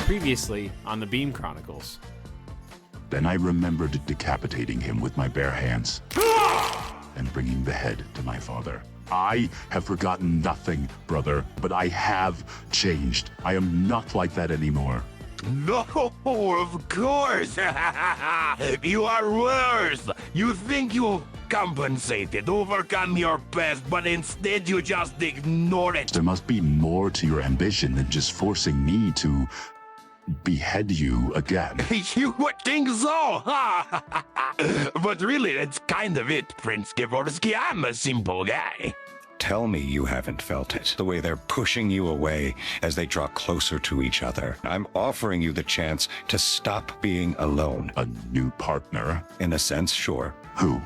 Previously on the Beam Chronicles. Then I remembered decapitating him with my bare hands and bringing the head to my father. I have forgotten nothing, brother, but I have changed. I am not like that anymore. No, of course. You are worse. You think you compensated, overcome your past, but instead you just ignore it. There must be more to your ambition than just forcing me to behead you again. You would think so, huh? But really, that's kind of it, Prince Kovorski. I'm a simple guy. Tell me you haven't felt it, the way they're pushing you away as they draw closer to each other. I'm offering you the chance to stop being alone. A new partner? In a sense, sure. Who?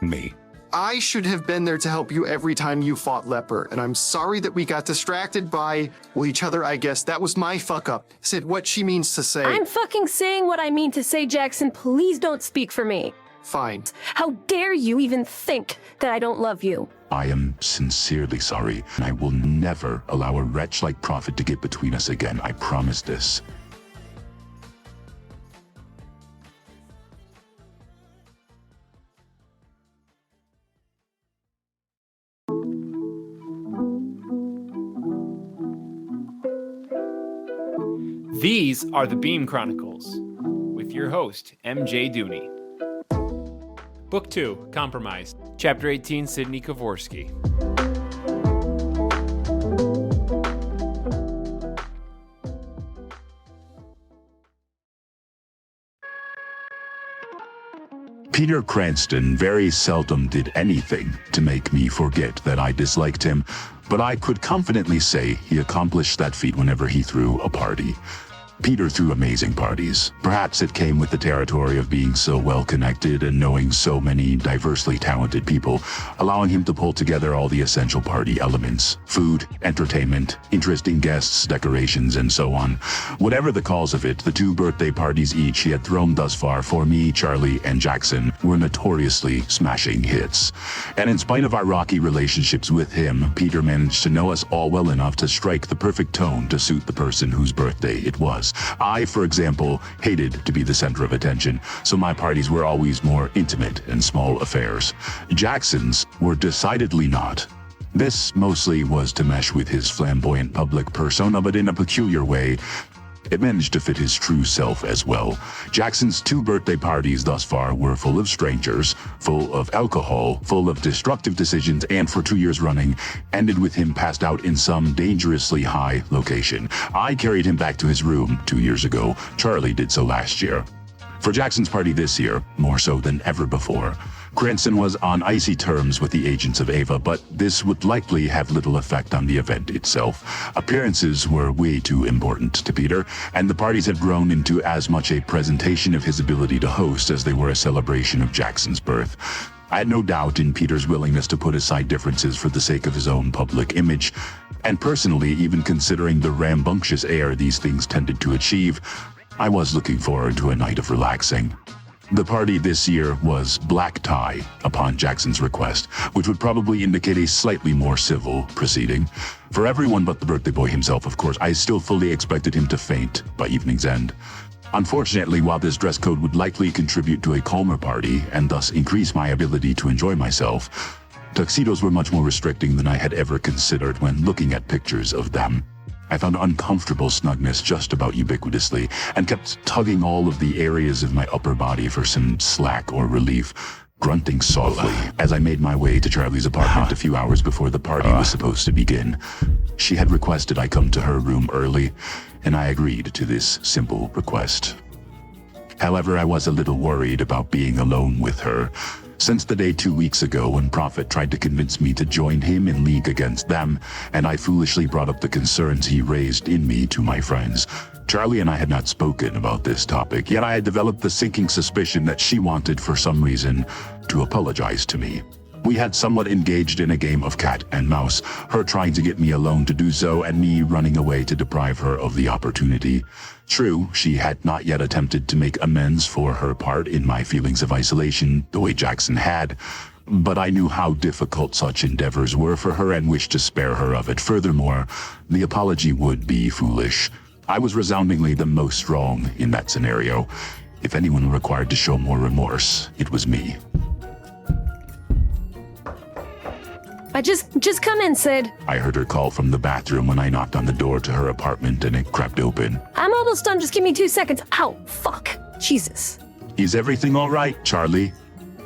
Me. I should have been there to help you every time you fought Leper, and I'm sorry that we got distracted by, well, each other, I guess. That was my fuck up. Said what she means to say. I'm fucking saying what I mean to say, Jaxon. Please don't speak for me. Fine. How dare you even think that I don't love you? I am sincerely sorry, and I will never allow a wretch like Prophet to get between us again. I promise this. These are the Beam Chronicles, with your host, MJ Dooney. Book 2, Compromise. Chapter 18, Cidney Kovorski. Peter Cranston very seldom did anything to make me forget that I disliked him, but I could confidently say he accomplished that feat whenever he threw a party. Peter threw amazing parties. Perhaps it came with the territory of being so well-connected and knowing so many diversely talented people, allowing him to pull together all the essential party elements: food, entertainment, interesting guests, decorations, and so on. Whatever the cause of it, the 2 birthday parties each he had thrown thus far for me, Charlie, and Jaxon were notoriously smashing hits. And in spite of our rocky relationships with him, Peter managed to know us all well enough to strike the perfect tone to suit the person whose birthday it was. I, for example, hated to be the center of attention, so my parties were always more intimate and small affairs. Jackson's were decidedly not. This mostly was to mesh with his flamboyant public persona, but in a peculiar way, it managed to fit his true self as well. Jackson's 2 birthday parties thus far were full of strangers, full of alcohol, full of destructive decisions, and for 2 years running, ended with him passed out in some dangerously high location. I carried him back to his room 2 years ago. Charlie did so last year. For Jackson's party this year, more so than ever before, Cranston was on icy terms with the agents of Ava, but this would likely have little effect on the event itself. Appearances were way too important to Peter, and the parties had grown into as much a presentation of his ability to host as they were a celebration of Jackson's birth. I had no doubt in Peter's willingness to put aside differences for the sake of his own public image, and personally, even considering the rambunctious air these things tended to achieve, I was looking forward to a night of relaxing. The party this year was black tie upon Jackson's request, which would probably indicate a slightly more civil proceeding. For everyone but the birthday boy himself, of course, I still fully expected him to faint by evening's end. Unfortunately, while this dress code would likely contribute to a calmer party and thus increase my ability to enjoy myself, tuxedos were much more restricting than I had ever considered when looking at pictures of them. I found uncomfortable snugness just about ubiquitously, and kept tugging all of the areas of my upper body for some slack or relief, grunting softly as I made my way to Charlie's apartment a few hours before the party was supposed to begin. She had requested I come to her room early, and I agreed to this simple request. However, I was a little worried about being alone with her. Since the day 2 weeks ago when Prophet tried to convince me to join him in league against them, and I foolishly brought up the concerns he raised in me to my friends. Charlie and I had not spoken about this topic, yet I had developed the sinking suspicion that she wanted, for some reason, to apologize to me. We had somewhat engaged in a game of cat and mouse, her trying to get me alone to do so, and me running away to deprive her of the opportunity. True, she had not yet attempted to make amends for her part in my feelings of isolation, the way Jaxon had, but I knew how difficult such endeavors were for her and wished to spare her of it. Furthermore, the apology would be foolish. I was resoundingly the most wrong in that scenario. If anyone were required to show more remorse, it was me. Just come in, Sid. I heard her call from the bathroom when I knocked on the door to her apartment and it crept open. I'm almost done. Just give me 2 seconds. Ow, fuck. Jesus. Is everything all right, Charlie?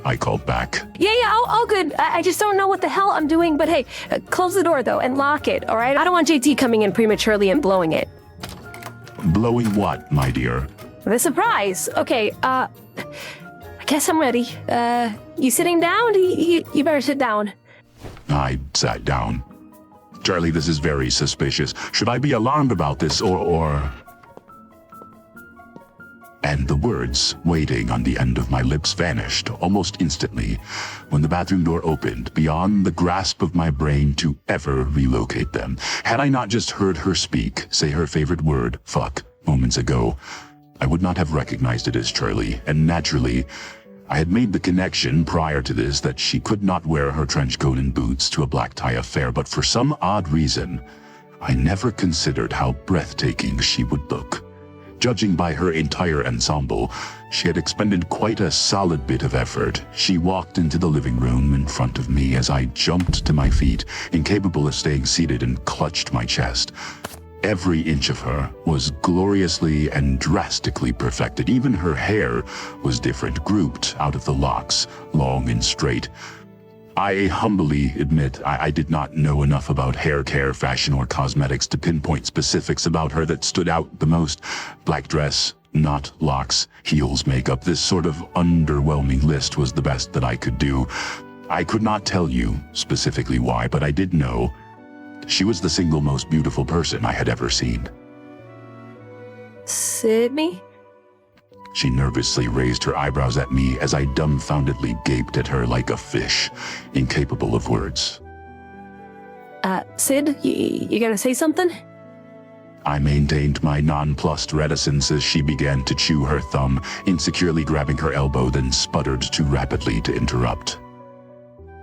I called back. Yeah, all good. I just don't know what the hell I'm doing, but hey, close the door, though, and lock it, all right? I don't want JT coming in prematurely and blowing it. Blowing what, my dear? The surprise. Okay, I guess I'm ready. You sitting down? You better sit down. I sat down. Charlie, this is very suspicious. Should I be alarmed about this or... And the words waiting on the end of my lips vanished almost instantly when the bathroom door opened, beyond the grasp of my brain to ever relocate them. Had I not just heard her speak, say her favorite word, fuck, moments ago, I would not have recognized it as Charlie, and naturally, I had made the connection prior to this that she could not wear her trench coat and boots to a black tie affair, but for some odd reason, I never considered how breathtaking she would look. Judging by her entire ensemble, she had expended quite a solid bit of effort. She walked into the living room in front of me as I jumped to my feet, incapable of staying seated, and clutched my chest. Every inch of her was gloriously and drastically perfected. Even her hair was different, grouped out of the locks, long and straight. I humbly admit I did not know enough about hair care, fashion, or cosmetics to pinpoint specifics about her that stood out the most. Black dress, not locks, heels, makeup. This sort of underwhelming list was the best that I could do. I could not tell you specifically why, but I did know she was the single most beautiful person I had ever seen. Cidney? She nervously raised her eyebrows at me as I dumbfoundedly gaped at her like a fish, incapable of words. Sid, you gonna say something? I maintained my nonplussed reticence as she began to chew her thumb, insecurely grabbing her elbow, then sputtered too rapidly to interrupt.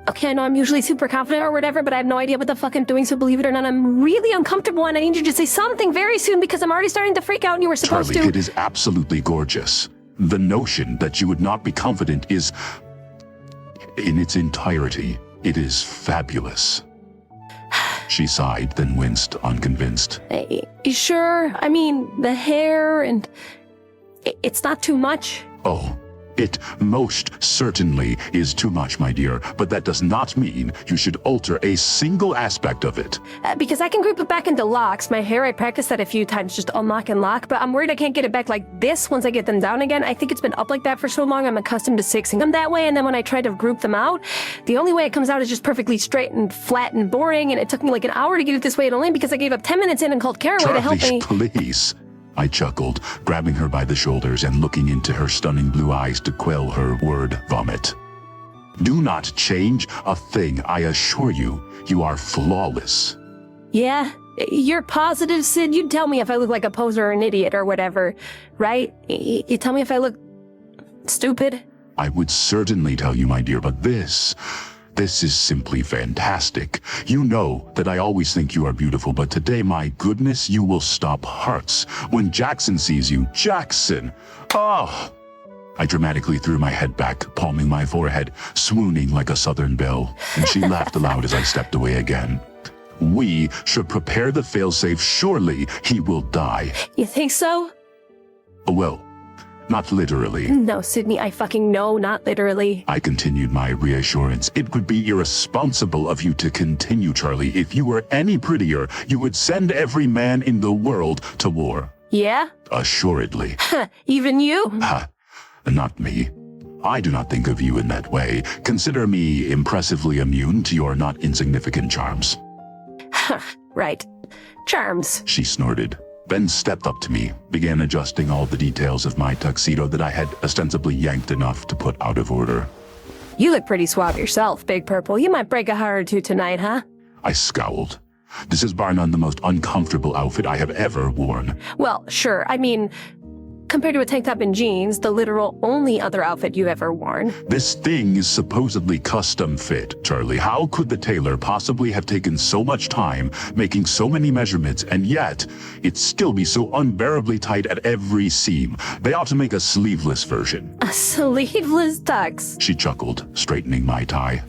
Okay, I know I'm usually super confident or whatever, but I have no idea what the fuck I'm doing, so believe it or not, I'm really uncomfortable and I need you to say something very soon because I'm already starting to freak out and you were supposed Charlie, to— it is absolutely gorgeous. The notion that you would not be confident is, in its entirety, it is fabulous. She sighed, then winced, unconvinced. Hey, you sure? I mean, the hair and... it's not too much? Oh, it most certainly is too much, my dear, but that does not mean you should alter a single aspect of it. Because I can group it back into locks. My hair, I practiced that a few times, just unlock and lock, but I'm worried I can't get it back like this once I get them down again. I think it's been up like that for so long, I'm accustomed to sixing them that way, and then when I try to group them out, the only way it comes out is just perfectly straight and flat and boring, and it took me like an hour to get it this way, and only because I gave up 10 minutes in and called Caraway to help me. Please. I chuckled, grabbing her by the shoulders and looking into her stunning blue eyes to quell her word vomit. Do not change a thing, I assure you. You are flawless. Yeah? You're positive, Sid? You'd tell me if I look like a poser or an idiot or whatever, right? You tell me if I look stupid? I would certainly tell you, my dear, but this is simply fantastic. You know that I always think you are beautiful, but today, my goodness, you will stop hearts when Jaxon sees you. Jaxon! Oh! I dramatically threw my head back, palming my forehead, swooning like a southern belle, and she laughed aloud as I stepped away again. We should prepare the failsafe. Surely he will die. You think so? Well, not literally. No, Cidney, I fucking know, not literally. I continued my reassurance. It would be irresponsible of you to continue, Charlie. If you were any prettier, you would send every man in the world to war. Yeah? Assuredly. Even you? Ha! Not me. I do not think of you in that way. Consider me impressively immune to your not insignificant charms. Right. Charms. She snorted, then stepped up to me, began adjusting all the details of my tuxedo that I had ostensibly yanked enough to put out of order. You look pretty suave yourself, Big Purple. You might break a heart or two tonight, huh? I scowled. This is bar none the most uncomfortable outfit I have ever worn. Well, sure. I mean, compared to a tank top and jeans, the literal only other outfit you've ever worn. This thing is supposedly custom fit, Charlie. How could the tailor possibly have taken so much time making so many measurements and yet it still be so unbearably tight at every seam? They ought to make a sleeveless version. A sleeveless tux. She chuckled, straightening my tie.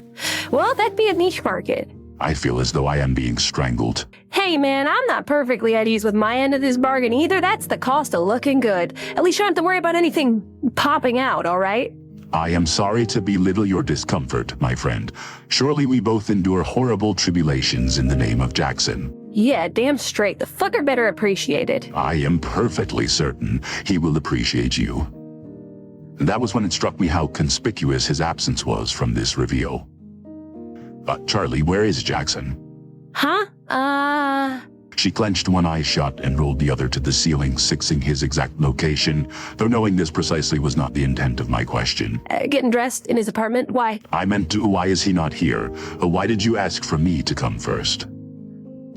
Well, that'd be a niche market. I feel as though I am being strangled. Hey man, I'm not perfectly at ease with my end of this bargain either. That's the cost of looking good. At least you don't have to worry about anything popping out, alright? I am sorry to belittle your discomfort, my friend. Surely we both endure horrible tribulations in the name of Jaxon. Yeah, damn straight. The fucker better appreciate it. I am perfectly certain he will appreciate you. That was when it struck me how conspicuous his absence was from this reveal. Charlie, where is Jaxon? Huh? She clenched one eye shut and rolled the other to the ceiling, sixing his exact location, though knowing this precisely was not the intent of my question. Getting dressed in his apartment? Why? I meant, why is he not here? Why did you ask for me to come first?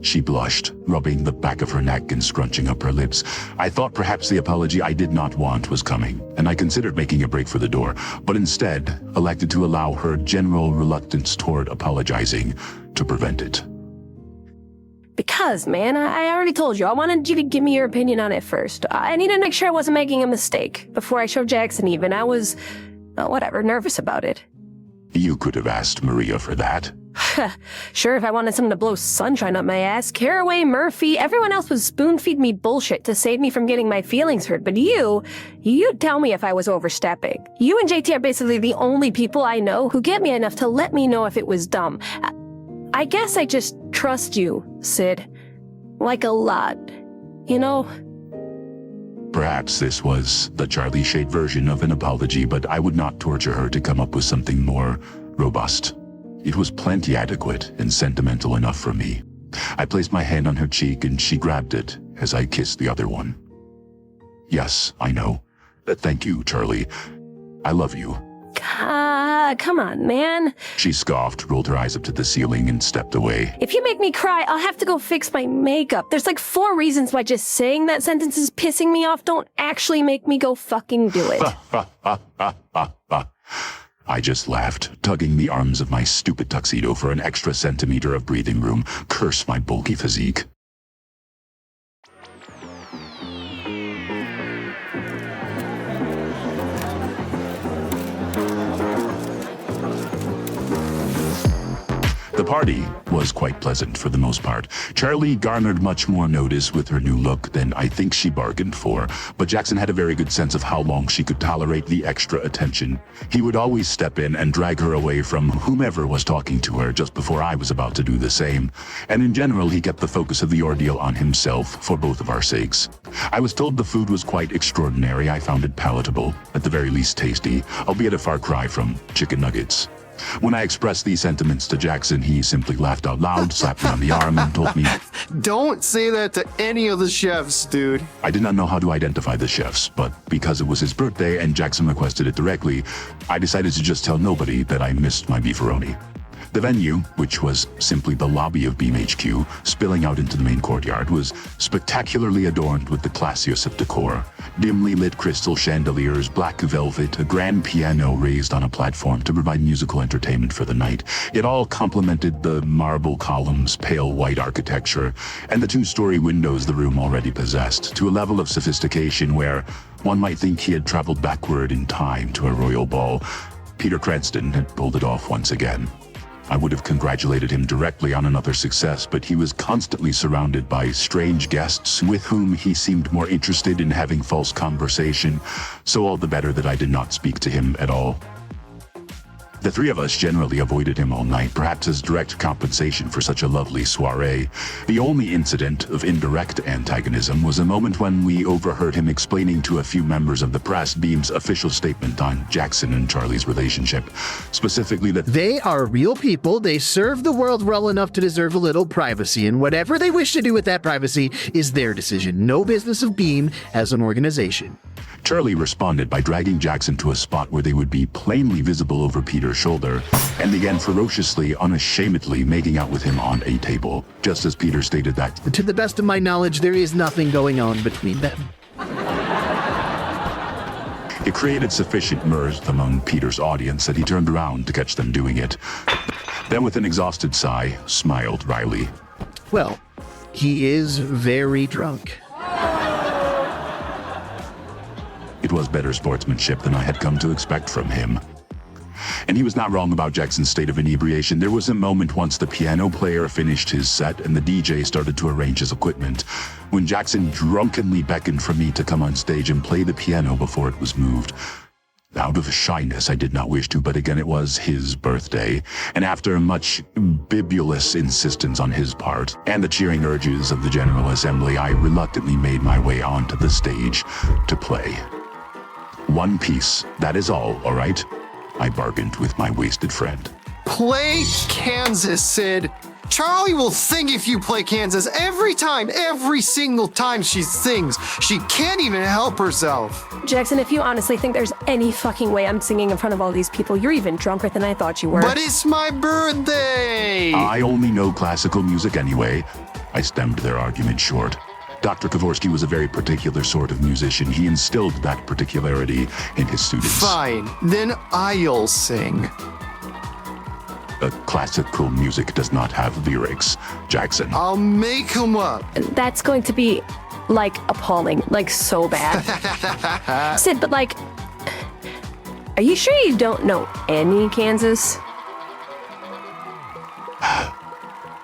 She blushed, rubbing the back of her neck and scrunching up her lips. I thought perhaps the apology I did not want was coming, and I considered making a break for the door, but instead elected to allow her general reluctance toward apologizing to prevent it. Because, man, I already told you, I wanted you to give me your opinion on it first. I needed to make sure I wasn't making a mistake. Before I showed Jaxon even, I was, nervous about it. You could have asked Maria for that. Sure, if I wanted someone to blow sunshine up my ass, Caraway, Murphy, everyone else would spoon-feed me bullshit to save me from getting my feelings hurt. But you'd tell me if I was overstepping. You and JT are basically the only people I know who get me enough to let me know if it was dumb. I guess I just trust you, Cid. Like a lot. You know? Perhaps this was the Charlie Shade version of an apology, but I would not torture her to come up with something more robust. It was plenty adequate and sentimental enough for me. I placed my hand on her cheek and she grabbed it as I kissed the other one. Yes, I know. Thank you, Charlie. I love you. Come on, man. She scoffed, rolled her eyes up to the ceiling, and stepped away. If you make me cry, I'll have to go fix my makeup. There's like 4 reasons why just saying that sentence is pissing me off. Don't actually make me go fucking do it. I just laughed, tugging the arms of my stupid tuxedo for an extra centimeter of breathing room. Curse my bulky physique. The party was quite pleasant for the most part. Charlie garnered much more notice with her new look than I think she bargained for, but Jaxon had a very good sense of how long she could tolerate the extra attention. He would always step in and drag her away from whomever was talking to her just before I was about to do the same. And in general, he kept the focus of the ordeal on himself for both of our sakes. I was told the food was quite extraordinary. I found it palatable, at the very least tasty, albeit a far cry from chicken nuggets. When I expressed these sentiments to Jaxon, he simply laughed out loud, slapped me on the arm, and told me, Don't say that to any of the chefs, dude. I did not know how to identify the chefs, but because it was his birthday and Jaxon requested it directly, I decided to just tell nobody that I missed my beefaroni. The venue, which was simply the lobby of Beam HQ, spilling out into the main courtyard, was spectacularly adorned with the classiest of decor. Dimly lit crystal chandeliers, black velvet, a grand piano raised on a platform to provide musical entertainment for the night. It all complemented the marble columns, pale white architecture, and the 2-story windows the room already possessed, to a level of sophistication where one might think he had traveled backward in time to a royal ball. Peter Cranston had pulled it off once again. I would have congratulated him directly on another success, but he was constantly surrounded by strange guests with whom he seemed more interested in having false conversation, so all the better that I did not speak to him at all. The 3 of us generally avoided him all night, perhaps as direct compensation for such a lovely soiree. The only incident of indirect antagonism was a moment when we overheard him explaining to a few members of the press Beam's official statement on Jaxon and Charlie's relationship, specifically that they are real people, they serve the world well enough to deserve a little privacy, and whatever they wish to do with that privacy is their decision. No business of Beam as an organization. Charlie responded by dragging Jaxon to a spot where they would be plainly visible over Peter's shoulder, and began ferociously, unashamedly making out with him on a table, just as Peter stated that, to the best of my knowledge, there is nothing going on between them. It created sufficient mirth among Peter's audience that he turned around to catch them doing it. Then with an exhausted sigh, smiled wryly. Well, he is very drunk. It was better sportsmanship than I had come to expect from him. And he was not wrong about Jackson's state of inebriation. There was a moment once the piano player finished his set and the DJ started to arrange his equipment, when Jaxon drunkenly beckoned for me to come on stage and play the piano before it was moved. Out of shyness, I did not wish to, but again, it was his birthday, and after much bibulous insistence on his part, and the cheering urges of the General Assembly, I reluctantly made my way onto the stage to play. One piece, that is all right? I bargained with my wasted friend. Play Kansas, Sid. Charlie will sing if you play Kansas every single time she sings. She can't even help herself. Jaxon, if you honestly think there's any fucking way I'm singing in front of all these people, you're even drunker than I thought you were. But it's my birthday! I only know classical music anyway. I stemmed their argument short. Dr. Kovorski was a very particular sort of musician. He instilled that particularity in his students. Fine, then I'll sing. Classical music does not have lyrics, Jaxon. I'll make them up. That's going to be, like, appalling. Like, so bad. Sid, but, like, are you sure you don't know any Kansas?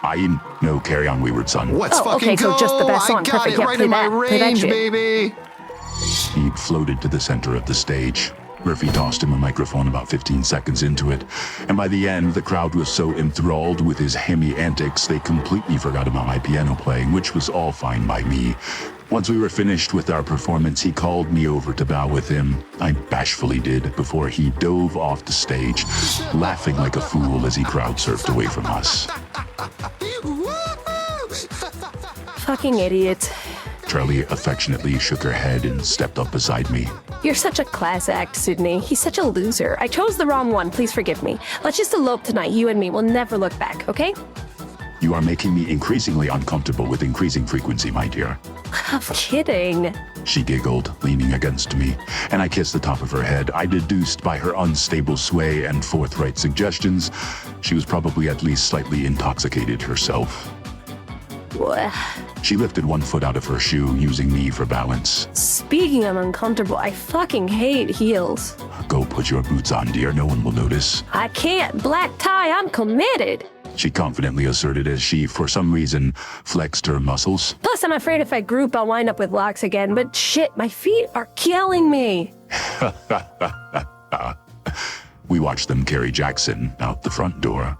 I know Carry On Wayward Son. Let's fucking okay, go. so just the best song. I got Perfect. it Yeah, right play in my that. Play that range, shit. baby. He floated to the center of the stage. Murphy tossed him a microphone about 15 seconds into it, and by the end, the crowd was so enthralled with his hammy antics, they completely forgot about my piano playing, which was all fine by me. Once we were finished with our performance, he called me over to bow with him. I bashfully did before he dove off the stage, laughing like a fool as he crowd surfed away from us. Fucking idiot. Charlie affectionately shook her head and stepped up beside me. You're such a class act, Cidney. He's such a loser. I chose the wrong one. Please forgive me. Let's just elope tonight. You and me will never look back, okay? You are making me increasingly uncomfortable with increasing frequency, my dear. I'm kidding. She giggled, leaning against me, and I kissed the top of her head. I deduced by her unstable sway and forthright suggestions, she was probably at least slightly intoxicated herself. She lifted one foot out of her shoe, using me for balance. Speaking of uncomfortable, I fucking hate heels. Go put your boots on, dear. No one will notice. I can't. Black tie, I'm committed. She confidently asserted as she, for some reason, flexed her muscles. Plus, I'm afraid if I group, I'll wind up with locks again. But shit, my feet are killing me. We watched them carry Jaxon out the front door.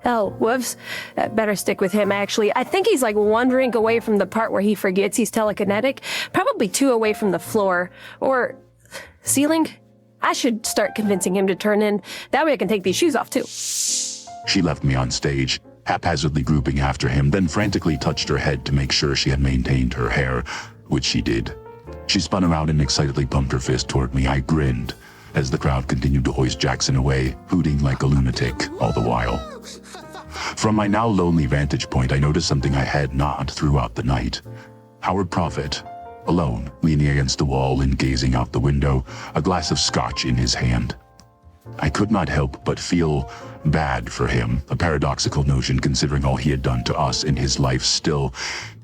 Oh, whoops. Better stick with him, actually. I think he's like one drink away from the part where he forgets he's telekinetic. Probably two away from the floor. Or ceiling. I should start convincing him to turn in. That way I can take these shoes off, too. She left me on stage, haphazardly grouping after him, then frantically touched her head to make sure she had maintained her hair, which she did. She spun around and excitedly pumped her fist toward me. I grinned as the crowd continued to hoist Jaxon away, hooting like a lunatic all the while. From my now lonely vantage point, I noticed something I had not throughout the night. Howard Prophet, alone, leaning against the wall and gazing out the window, a glass of scotch in his hand. I could not help but feel bad for him, a paradoxical notion considering all he had done to us in his life. Still,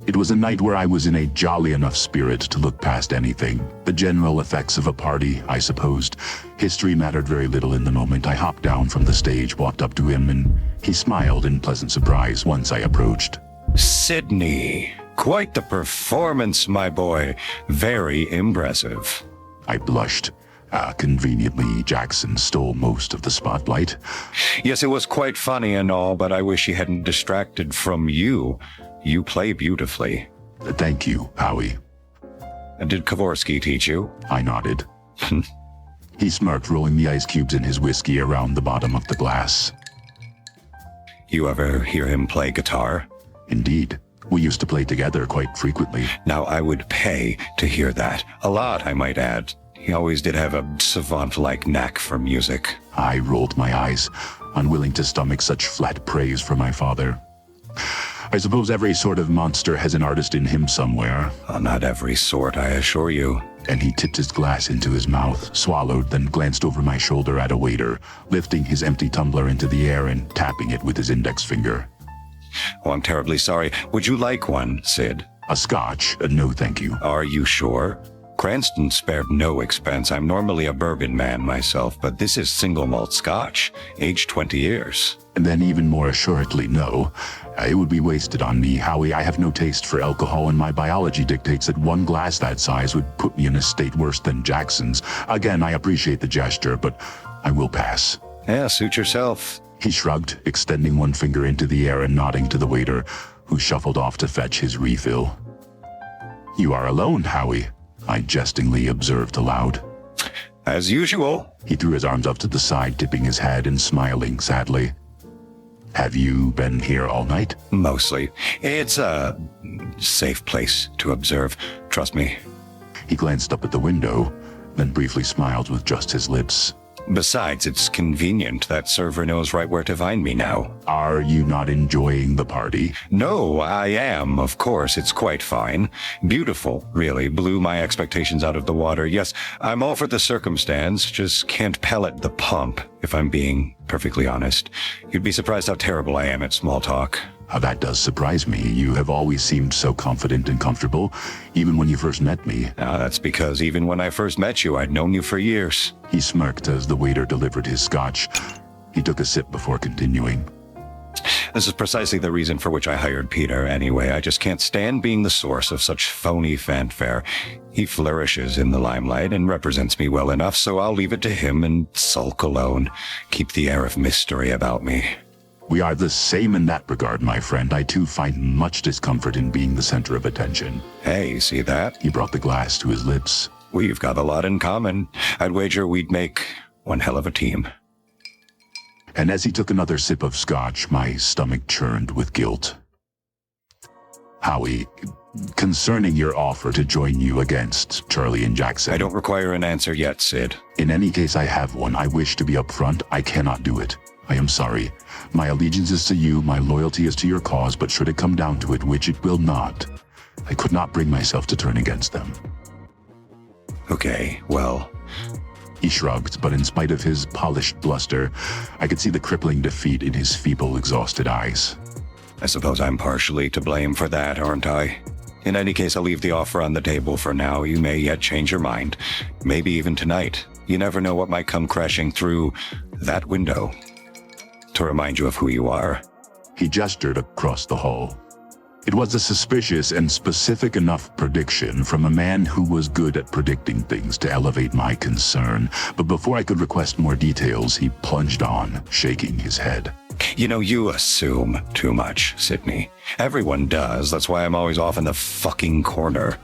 it was a night where I was in a jolly enough spirit to look past anything. The general effects of a party, I supposed. History mattered very little in the moment. I hopped down from the stage, walked up to him, and he smiled in pleasant surprise once I approached. Cidney, quite the performance, my boy. Very impressive. I blushed. Conveniently, Jaxon stole most of the spotlight. Yes, it was quite funny and all, but I wish he hadn't distracted from you. You play beautifully. Thank you, Howie. Did Kovorski teach you? I nodded. He smirked, rolling the ice cubes in his whiskey around the bottom of the glass. You ever hear him play guitar? Indeed. We used to play together quite frequently. Now, I would pay to hear that. A lot, I might add. He always did have a savant-like knack for music. I rolled my eyes, unwilling to stomach such flat praise from my father. I suppose every sort of monster has an artist in him somewhere. Not every sort, I assure you. and he tipped his glass into his mouth, swallowed, then glanced over my shoulder at a waiter, lifting his empty tumbler into the air and tapping it with his index finger. Oh, I'm terribly sorry. Would you like one, Sid? A scotch? No, thank you. Are you sure? Cranston spared no expense. I'm normally a bourbon man myself, but this is single malt scotch, aged 20 years. And then even more assuredly, no. It would be wasted on me, Howie. I have no taste for alcohol, and my biology dictates that one glass that size would put me in a state worse than Jackson's. Again, I appreciate the gesture, but I will pass. Yeah, suit yourself. He shrugged, extending one finger into the air and nodding to the waiter, who shuffled off to fetch his refill. You are alone, Howie, I jestingly observed aloud. As usual. He threw his arms up to the side, tipping his head and smiling sadly. Have you been here all night? Mostly. It's a safe place to observe. Trust me. He glanced up at the window, then briefly smiled with just his lips. Besides, it's convenient. That server knows right where to find me now. Are you not enjoying the party? No, I am, of course. It's quite fine. Beautiful, really. Blew my expectations out of the water. Yes, I'm all for the circumstance. Just can't pellet the pump, if I'm being perfectly honest. You'd be surprised how terrible I am at small talk. That does surprise me. You have always seemed so confident and comfortable, even when you first met me. That's because even when I first met you, I'd known you for years. He smirked as the waiter delivered his scotch. He took a sip before continuing. This is precisely the reason for which I hired Peter anyway. I just can't stand being the source of such phony fanfare. He flourishes in the limelight and represents me well enough, so I'll leave it to him and sulk alone. Keep the air of mystery about me. We are the same in that regard, my friend. I too find much discomfort in being the center of attention. Hey, see that? He brought the glass to his lips. We've got a lot in common. I'd wager we'd make one hell of a team. And as he took another sip of scotch, my stomach churned with guilt. Howie, concerning your offer to join you against Charlie and Jaxon. I don't require an answer yet, Sid. In any case, I have one. I wish to be upfront. I cannot do it. I am sorry. My allegiance is to you, my loyalty is to your cause, but should it come down to it, which it will not, I could not bring myself to turn against them. Okay, well... He shrugged, but in spite of his polished bluster, I could see the crippling defeat in his feeble, exhausted eyes. I suppose I'm partially to blame for that, aren't I? In any case, I'll leave the offer on the table for now. You may yet change your mind. Maybe even tonight. You never know what might come crashing through that window. To remind you of who you are. He gestured across the hall. It was a suspicious and specific enough prediction from a man who was good at predicting things to elevate my concern. But before I could request more details, he plunged on, shaking his head. You know, you assume too much, Cidney. Everyone does. That's why I'm always off in the fucking corner.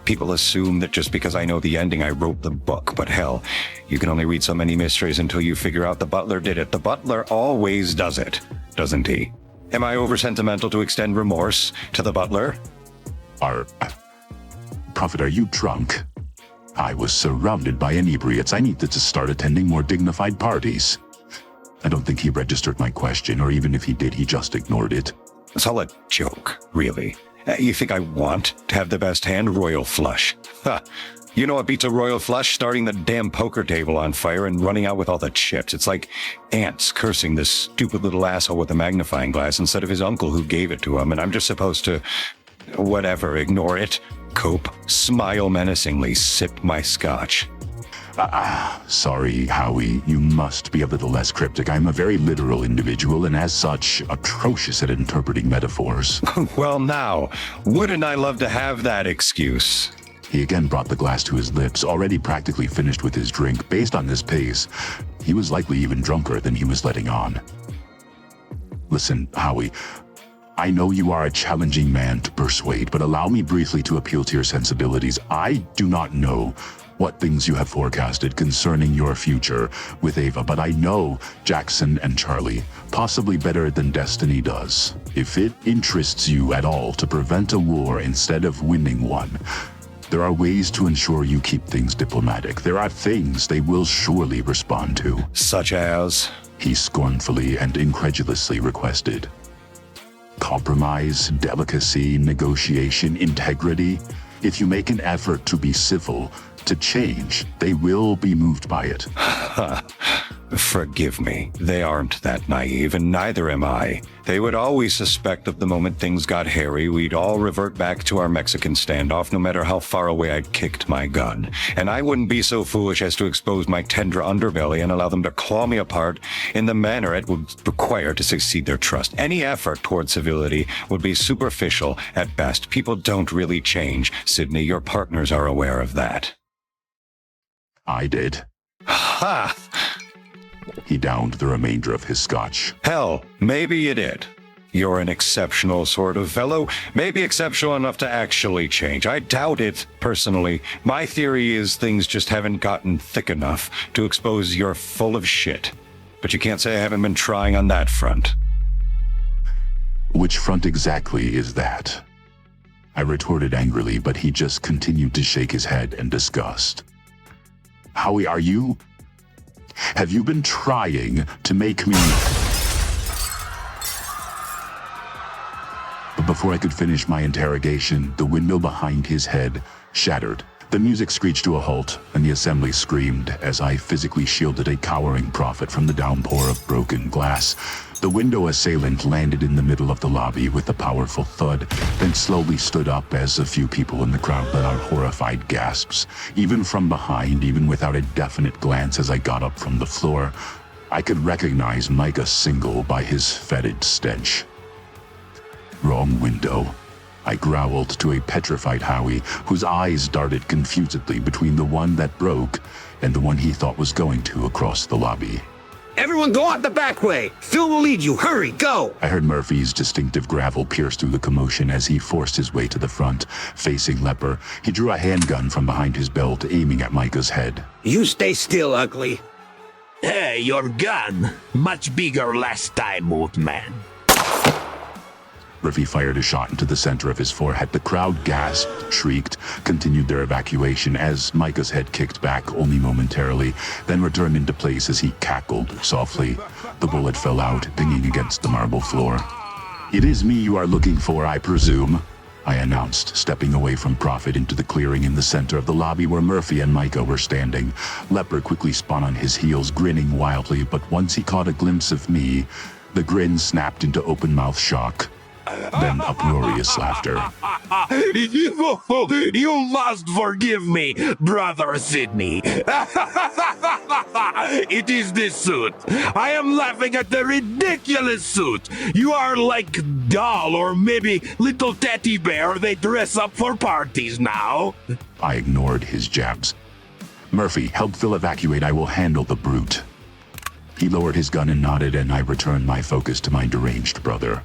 People assume that just because I know the ending, I wrote the book. But hell, you can only read so many mysteries until you figure out the butler did it. The butler always does it, doesn't he? Am I over-sentimental to extend remorse to the butler? Prophet, are you drunk? I was surrounded by inebriates. I needed to start attending more dignified parties. I don't think he registered my question, or even if he did, he just ignored it. It's all a joke, really. You think I want to have the best hand? Royal flush. Ha! You know what beats a royal flush? Starting the damn poker table on fire and running out with all the chips. It's like ants cursing this stupid little asshole with a magnifying glass instead of his uncle who gave it to him, and I'm just supposed to, whatever, ignore it, cope, smile menacingly, sip my scotch. Sorry, Howie. You must be a little less cryptic. I'm a very literal individual, and as such, atrocious at interpreting metaphors. Well now, wouldn't I love to have that excuse? He again brought the glass to his lips, already practically finished with his drink. Based on this pace, he was likely even drunker than he was letting on. Listen, Howie, I know you are a challenging man to persuade, but allow me briefly to appeal to your sensibilities. I do not know what things you have forecasted concerning your future with Ava, but I know Jaxon and Charlie, possibly better than Destiny does. If it interests you at all to prevent a war instead of winning one, there are ways to ensure you keep things diplomatic. There are things they will surely respond to. Such as? He scornfully and incredulously requested. Compromise, delicacy, negotiation, integrity. If you make an effort to be civil, to change. They will be moved by it. Forgive me. They aren't that naive, and neither am I. They would always suspect that the moment things got hairy, we'd all revert back to our Mexican standoff, no matter how far away I'd kicked my gun. And I wouldn't be so foolish as to expose my tender underbelly and allow them to claw me apart in the manner it would require to succeed their trust. Any effort toward civility would be superficial at best. People don't really change. Cidney, your partners are aware of that. I did. Ha! He downed the remainder of his scotch. Hell, maybe you did. You're an exceptional sort of fellow, maybe exceptional enough to actually change. I doubt it, personally. My theory is things just haven't gotten thick enough to expose you're full of shit. But you can't say I haven't been trying on that front. Which front exactly is that? I retorted angrily, but he just continued to shake his head in disgust. Howie, have you been trying to make me... But before I could finish my interrogation, the window behind his head shattered. The music screeched to a halt, and the assembly screamed as I physically shielded a cowering prophet from the downpour of broken glass. The window assailant landed in the middle of the lobby with a powerful thud, then slowly stood up as a few people in the crowd let out horrified gasps. Even from behind, even without a definite glance as I got up from the floor, I could recognize Micah Single by his fetid stench. Wrong window. I growled to a petrified Howie, whose eyes darted confusedly between the one that broke and the one he thought was going to across the lobby. Everyone go out the back way! Phil will lead you, hurry, go! I heard Murphy's distinctive gravel pierce through the commotion as he forced his way to the front. Facing Leper, he drew a handgun from behind his belt, aiming at Micah's head. You stay still, ugly. Hey, your gun. Much bigger last time, old man. Murphy fired a shot into the center of his forehead. The crowd gasped, shrieked, continued their evacuation as Micah's head kicked back only momentarily, then returned into place as he cackled softly. The bullet fell out, dinging against the marble floor. "It is me you are looking for, I presume," I announced, stepping away from Prophet into the clearing in the center of the lobby where Murphy and Micah were standing. Leper quickly spun on his heels, grinning wildly, but once he caught a glimpse of me, the grin snapped into open-mouth shock. Then uproarious laughter. You must forgive me, brother Cidney. It is this suit. I am laughing at the ridiculous suit. You are like doll or maybe little teddy bear they dress up for parties now. I ignored his jabs. "Murphy, help Phil evacuate. I will handle the brute." He lowered his gun and nodded, and I returned my focus to my deranged brother.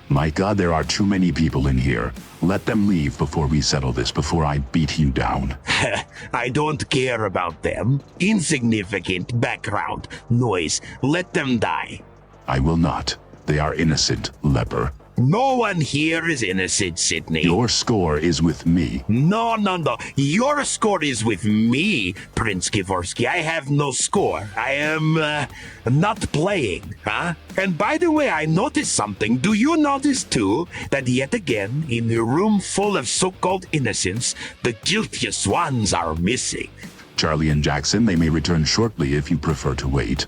"Micah, there are too many people in here. Let them leave before we settle this, before I beat you down." I don't care about them. Insignificant background noise. Let them die. "I will not. They are innocent, Leper." No one here is innocent, Cidney. "Your score is with me." No. Your score is with me, Prince Kovorski. I have no score. I am not playing, huh? And by the way, I noticed something. Do you notice too that yet again, in a room full of so-called innocents, the guiltiest ones are missing? "Charlie and Jaxon, they may return shortly if you prefer to wait."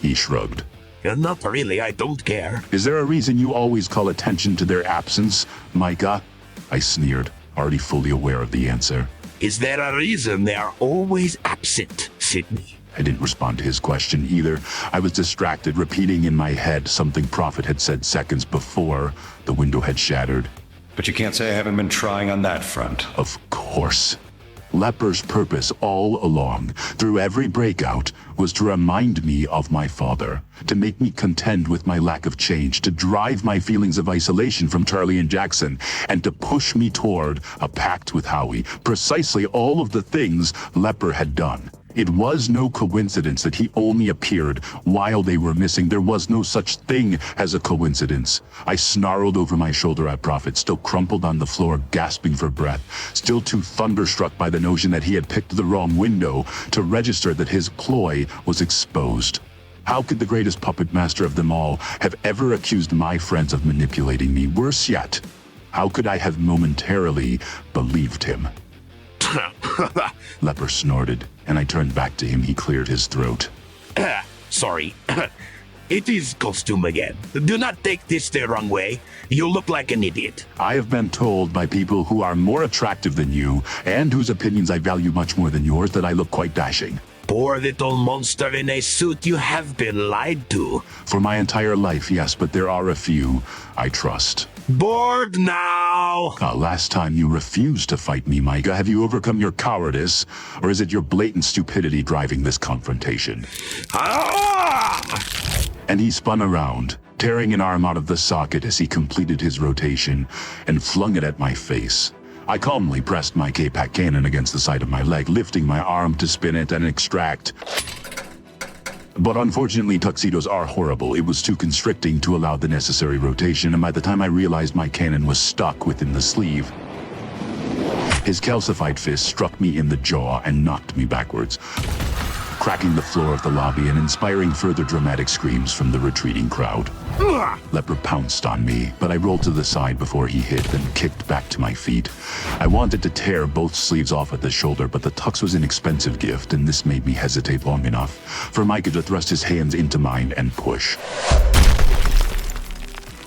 He shrugged. Not really, I don't care. "Is there a reason you always call attention to their absence, Micah?" I sneered, already fully aware of the answer. Is there a reason they are always absent, Cidney? I didn't respond to his question either. I was distracted, repeating in my head something Prophet had said seconds before the window had shattered. But you can't say I haven't been trying on that front. Of course. Leper's purpose all along, through every breakout, was to remind me of my father, to make me contend with my lack of change, to drive my feelings of isolation from Charlie and Jaxon, and to push me toward a pact with Howie. Precisely all of the things Leper had done. It was no coincidence that he only appeared while they were missing. There was no such thing as a coincidence. I snarled over my shoulder at Prophet, still crumpled on the floor, gasping for breath, still too thunderstruck by the notion that he had picked the wrong window to register that his ploy was exposed. How could the greatest puppet master of them all have ever accused my friends of manipulating me? Worse yet, how could I have momentarily believed him? Leper snorted, and I turned back to him. He cleared his throat. Sorry. It is costume again. Do not take this the wrong way. You look like an idiot. I have been told by people who are more attractive than you, and whose opinions I value much more than yours, that I look quite dashing. Poor little monster in a suit, you have been lied to. For my entire life, yes, but there are a few I trust. Bored now. Last time you refused to fight me, Micah. Have you overcome your cowardice, or is it your blatant stupidity driving this confrontation? And he spun around, tearing an arm out of the socket as he completed his rotation, and flung it at my face. I calmly pressed my K-Pack cannon against the side of my leg, lifting my arm to spin it and extract. But unfortunately, tuxedos are horrible. It was too constricting to allow the necessary rotation, and by the time I realized my cannon was stuck within the sleeve, his calcified fist struck me in the jaw and knocked me backwards, cracking the floor of the lobby and inspiring further dramatic screams from the retreating crowd. Leper pounced on me, but I rolled to the side before he hit and kicked back to my feet. I wanted to tear both sleeves off at the shoulder, but the tux was an expensive gift, and this made me hesitate long enough for Micah to thrust his hands into mine and push.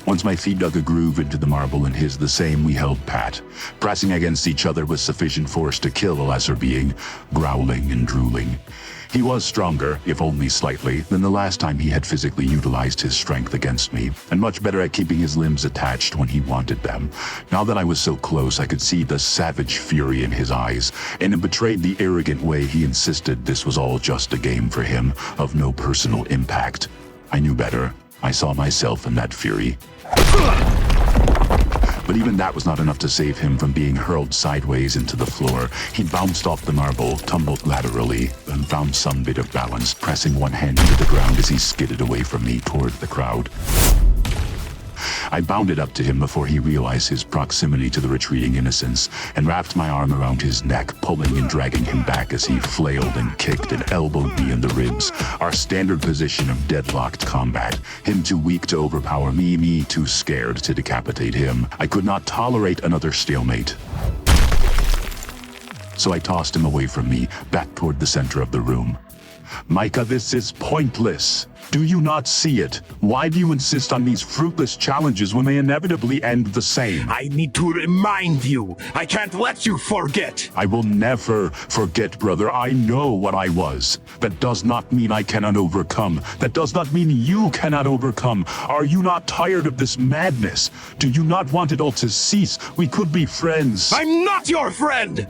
Once my feet dug a groove into the marble and his the same, we held pat, pressing against each other with sufficient force to kill the lesser being, growling and drooling. He was stronger, if only slightly, than the last time he had physically utilized his strength against me, and much better at keeping his limbs attached when he wanted them. Now that I was so close, I could see the savage fury in his eyes, and it betrayed the arrogant way he insisted this was all just a game for him, of no personal impact. I knew better. I saw myself in that fury. But even that was not enough to save him from being hurled sideways into the floor. He bounced off the marble, tumbled laterally, and found some bit of balance, pressing one hand into the ground as he skidded away from me toward the crowd. I bounded up to him before he realized his proximity to the retreating innocents, and wrapped my arm around his neck, pulling and dragging him back as he flailed and kicked and elbowed me in the ribs. Our standard position of deadlocked combat. Him too weak to overpower me, me too scared to decapitate him. I could not tolerate another stalemate. So I tossed him away from me, back toward the center of the room. Micah, this is pointless. Do you not see it? Why do you insist on these fruitless challenges when they inevitably end the same? I need to remind you. I can't let you forget. I will never forget, brother. I know what I was. That does not mean I cannot overcome. That does not mean you cannot overcome. Are you not tired of this madness? Do you not want it all to cease? We could be friends. I'm not your friend!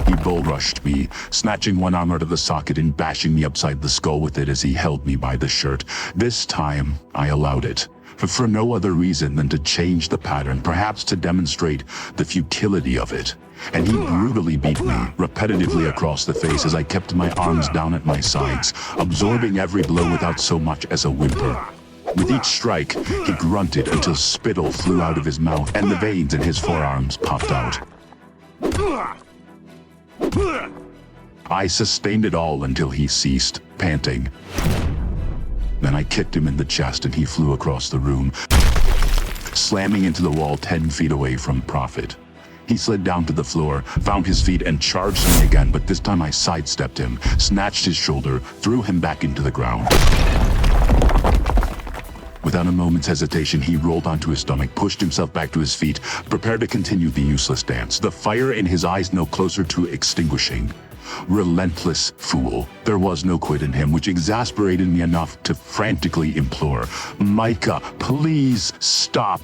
He bull-rushed me, snatching one arm out of the socket and bashing me upside the skull with it as he held me by the shirt. This time, I allowed it, for no other reason than to change the pattern, perhaps to demonstrate the futility of it. And he brutally beat me, repetitively across the face as I kept my arms down at my sides, absorbing every blow without so much as a whimper. With each strike, he grunted until spittle flew out of his mouth and the veins in his forearms popped out. I sustained it all until he ceased, panting. Then I kicked him in the chest and he flew across the room, slamming into the wall 10 feet away from Prophet. He slid down to the floor, found his feet, and charged me again, but this time I sidestepped him, snatched his shoulder, threw him back into the ground. Without a moment's hesitation, he rolled onto his stomach, pushed himself back to his feet, prepared to continue the useless dance, the fire in his eyes no closer to extinguishing. Relentless fool. There was no quit in him, which exasperated me enough to frantically implore, Micah, please stop.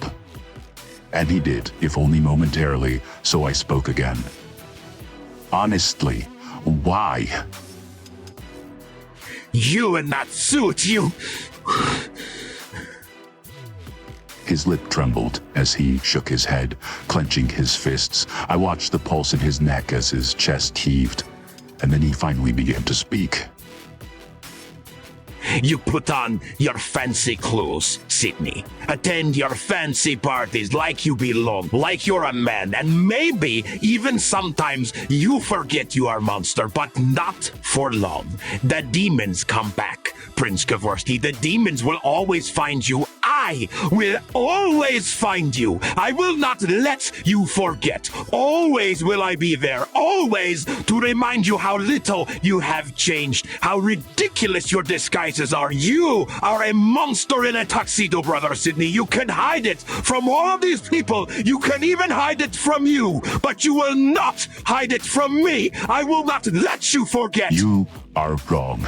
And he did, if only momentarily, so I spoke again. Honestly, why? You in that suit, you... His lip trembled as he shook his head, clenching his fists. I watched the pulse in his neck as his chest heaved, and then he finally began to speak. You put on your fancy clothes, Cidney. Attend your fancy parties like you belong, like you're a man, and maybe even sometimes you forget you are a monster, but not for long. The demons come back, Prince Kovorski. The demons will always find you. I will always find you. I will not let you forget. Always will I be there. Always to remind you how little you have changed. How ridiculous your disguises are. You are a monster in a tuxedo, brother Cidney. You can hide it from all of these people. You can even hide it from you. But you will not hide it from me. I will not let you forget. You are wrong.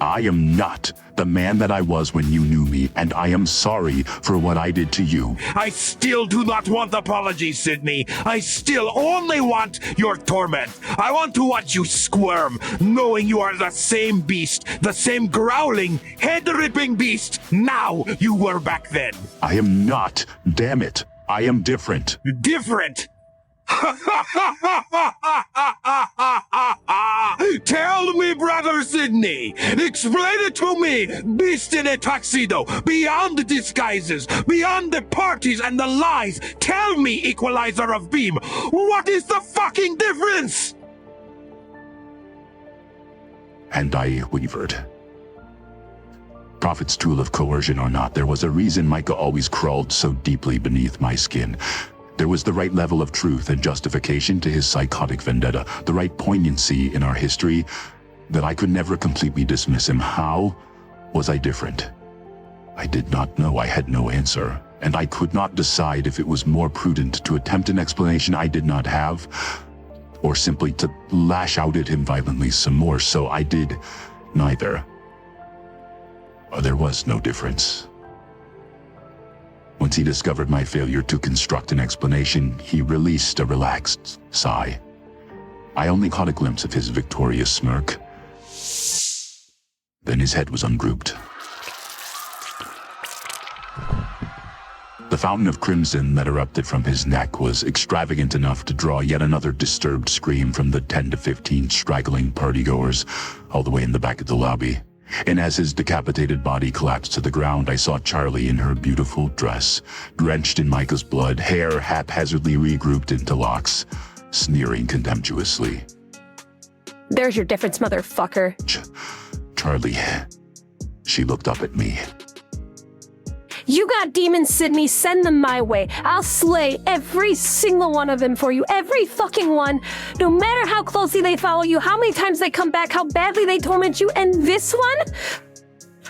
I am not the man that I was when you knew me, and I am sorry for what I did to you. I still do not want apologies, Cidney. I still only want your torment. I want to watch you squirm, knowing you are the same beast, the same growling, head-ripping beast now you were back then. I am not. Damn it. I am different. Different? Tell me, brother Cidney. Explain it to me. Beast in a tuxedo. Beyond the disguises. Beyond the parties and the lies. Tell me, equalizer of beam. What is the fucking difference? And I wavered. Prophet's tool of coercion or not, there was a reason Micah always crawled so deeply beneath my skin. There was the right level of truth and justification to his psychotic vendetta, the right poignancy in our history that I could never completely dismiss him. How was I different? I did not know. I had no answer, and I could not decide if it was more prudent to attempt an explanation I did not have, or simply to lash out at him violently some more. So I did neither. There was no difference. Once he discovered my failure to construct an explanation, he released a relaxed sigh. I only caught a glimpse of his victorious smirk. Then his head was ungrouped. The fountain of crimson that erupted from his neck was extravagant enough to draw yet another disturbed scream from the 10 to 15 straggling partygoers all the way in the back of the lobby. And as his decapitated body collapsed to the ground, I saw Charlie in her beautiful dress, drenched in Micah's blood, hair haphazardly regrouped into locks, sneering contemptuously. There's your difference, motherfucker. Charlie. She looked up at me. You got demons, Cidney. Send them my way. I'll slay every single one of them for you. Every fucking one. No matter how closely they follow you, how many times they come back, how badly they torment you. And this one?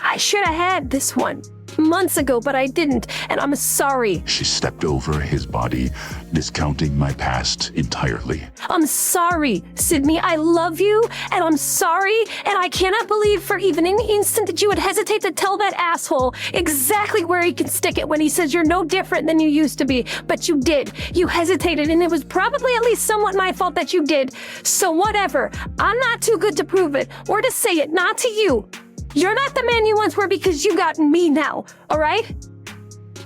I should have had this one months ago, but I didn't. And I'm sorry. She stepped over his body, discounting my past entirely. I'm sorry, Cidney. I love you, and I'm sorry, and I cannot believe for even an instant that you would hesitate to tell that asshole exactly where he can stick it when he says you're no different than you used to be. But you did. You hesitated, and it was probably at least somewhat my fault that you did. So whatever. I'm not too good to prove it, or to say it, not to you. You're not the man you once were because you got me now, all right?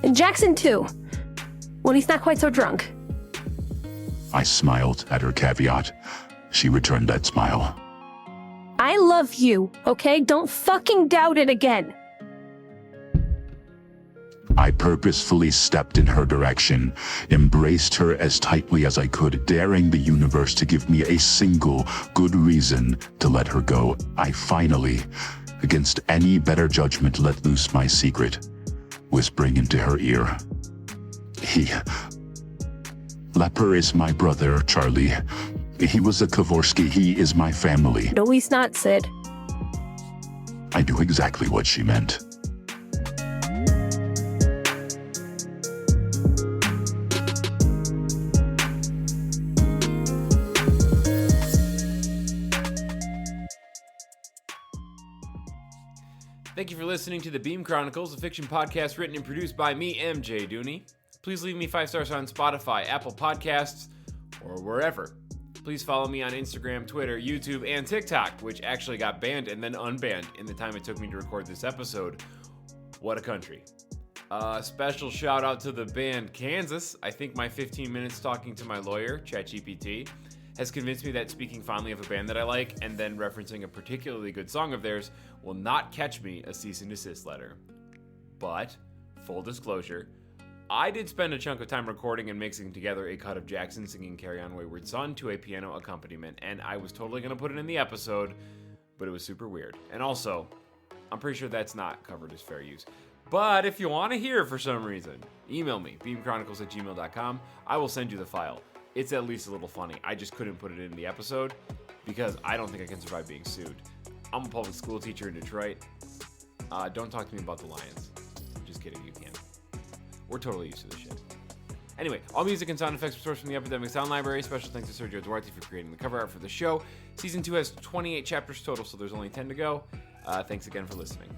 And Jaxon too, when he's not quite so drunk. I smiled at her caveat. She returned that smile. I love you, okay? Don't fucking doubt it again. I purposefully stepped in her direction, embraced her as tightly as I could, daring the universe to give me a single good reason to let her go. I finally, against any better judgment, let loose my secret, whispering into her ear. Leper is my brother, Charlie. He was a Kovorski. He is my family. No, he's not, Sid. I knew exactly what she meant. Thank you for listening to the Beam Chronicles, a fiction podcast written and produced by me, MJ Dooney. Please leave me 5 stars on Spotify, Apple Podcasts, or wherever. Please follow me on Instagram, Twitter, YouTube, and TikTok, which actually got banned and then unbanned in the time it took me to record this episode. What a country. Special shout out to the band Kansas. I think my 15 minutes talking to my lawyer, ChatGPT, has convinced me that speaking fondly of a band that I like and then referencing a particularly good song of theirs will not catch me a cease and desist letter. But, full disclosure, I did spend a chunk of time recording and mixing together a cut of Jaxon singing Carry On Wayward Son to a piano accompaniment, and I was totally going to put it in the episode, but it was super weird. And also, I'm pretty sure that's not covered as fair use. But if you want to hear for some reason, email me, beamchronicles@gmail.com. I will send you the file. It's at least a little funny. I just couldn't put it in the episode because I don't think I can survive being sued. I'm a public school teacher in Detroit. Don't talk to me about the Lions. Just kidding, you can. We're totally used to this shit. Anyway, all music and sound effects are sourced from the Epidemic Sound Library. Special thanks to Sergio Duarte for creating the cover art for the show. Season 2 has 28 chapters total, so there's only 10 to go. Thanks again for listening.